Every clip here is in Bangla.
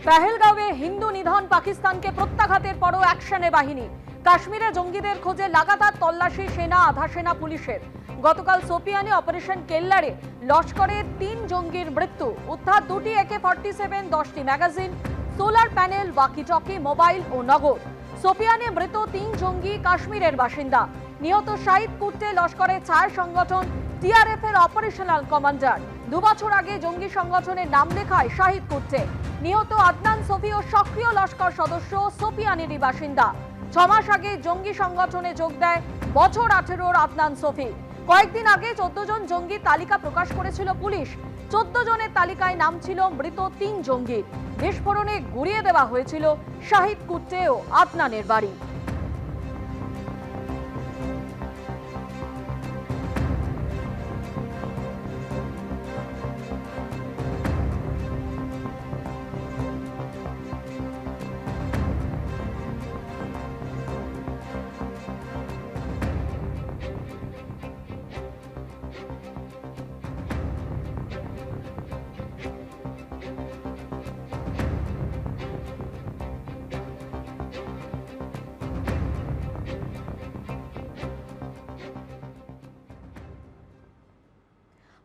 পেহেলগাঁওয়ে হিন্দু নিধন পাকিস্তানকে প্রত্যাঘাতের পরও অ্যাকশনে বাহিনী। কাশ্মীরে জঙ্গিদের খোঁজে লাগাতার তল্লাশি সেনা, আধা সেনা, পুলিশের। গতকাল সোপিয়ানে অপারেশন কেল্লারে লস্করের 3 জঙ্গির মৃত্যু। উদ্ধার 2টি AK-47, 10টি magazine, solar panel, walkie talkie, mobile ও নগদ। সোপিয়ানে মৃত 3 জঙ্গি কাশ্মীরের বাসিন্দা। নিহত শাহিদ কুট্টে লস্করের ছায়া সংগঠন TRF এর অপারেশনাল কমান্ডার। 2 বছর আগে জঙ্গি সংগঠনের নাম লেখায় শাহিদ কুট্টে। নিহত আদনান সফিও সক্রিয় লস্কর সদস্য, সোপিয়ানেরই বাসিন্দা। 6 মাস আগে জঙ্গি সংগঠনে যোগ দেয় বছর 18-র আদনান সফি। কয়েকদিন আগে 14 জন জঙ্গির তালিকা প্রকাশ করেছিল পুলিশ। 14 জনের তালিকায় নাম ছিল মৃত 3 জঙ্গি। বিস্ফোরণে গুড়িয়ে দেওয়া হয়েছিল শাহিদ কুট্টে ও আদনানের বাড়ি।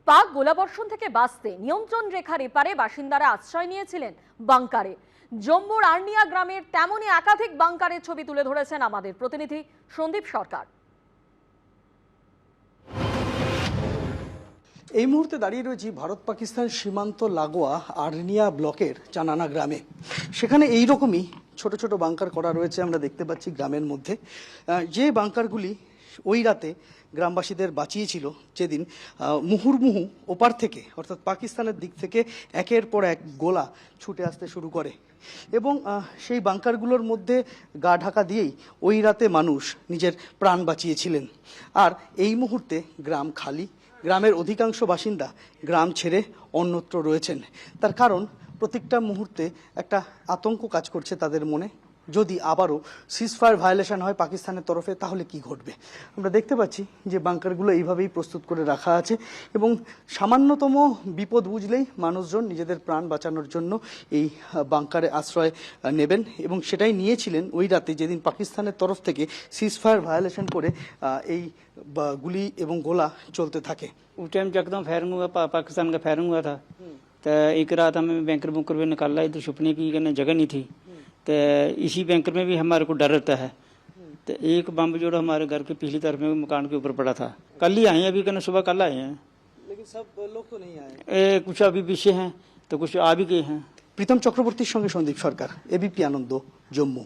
পাক গোলাবর্ষণ থেকে বাঁচতে নিয়ন্ত্রণ রেখার এপারে বাসিন্দারা আশ্রয় নিয়েছিলেন বাংকারে। জম্মুর আর্নিয়া গ্রামের তেমনই একাধিক বাংকারের ছবি তুলে ধরেছেন আমাদের প্রতিনিধি সন্দীপ সরকার। এই মুহূর্তে দাঁড়িয়ে রয়েছি ভারত পাকিস্তান সীমান্ত লাগোয়া আর্নিয়া ব্লকের চানানা গ্রামে। সেখানে এই রকমই ছোট ছোট বাংকার করা রয়েছে, আমরা দেখতে পাচ্ছি গ্রামের মধ্যে। যে বাংকারগুলি ওই রাতে গ্রামবাসীদের বাঁচিয়েছিল, যেদিন মুহুর্মুহু ওপার থেকে অর্থাৎ পাকিস্তানের দিক থেকে একের পর এক গোলা ছুটে আসতে শুরু করে এবং সেই বাংকারগুলোর মধ্যে গা ঢাকা দিয়েই ওই রাতে মানুষ নিজের প্রাণ বাঁচিয়েছিলেন। আর এই মুহূর্তে গ্রাম খালি, গ্রামের অধিকাংশ বাসিন্দা গ্রাম ছেড়ে অন্যত্র রয়েছেন। তার কারণ প্রত্যেকটা মুহূর্তে একটা আতঙ্ক কাজ করছে তাদের মনে। যদি আবারও সিজফায়ার ভায়োলেশন হয় পাকিস্তানের তরফে, তাহলে কি ঘটবে? আমরা দেখতে পাচ্ছি যে বাংকারগুলো এইভাবেই প্রস্তুত করে রাখা আছে এবং সামান্যতম বিপদ বুঝলেই মানুষজন নিজেদের প্রাণ বাঁচানোর জন্য এই বাংকারে আশ্রয় নেবেন এবং সেটাই নিয়েছিলেন ওই রাতে, যেদিন পাকিস্তানের তরফ থেকে সিজফায়ার ভায়োলেশন করে এই গুলি এবং গোলা চলতে থাকে। उस टाइम एकदम फायरिंग हुआ, पाकिस्तान का फायरिंग हुआ था। तो एक रात हमें बैंकर बुंकर में निकाला, इधर छुपने की जगह नहीं थी। तो इसी बैंकर में भी हमारे को डर रहता है। तो एक बम जो हमारे घर के पिछली तरफ में मकान के ऊपर पड़ा था। कल ही आए हैं, अभी कहना सुबह कल आए हैं, लेकिन सब लोग तो नहीं आए। कुछ अभी पीछे हैं तो कुछ आ भी गए हैं। প্রীতম চক্রবর্তীর সঙ্গে সন্দীপ সরকার, এবিপি আনন্দ, জম্মু।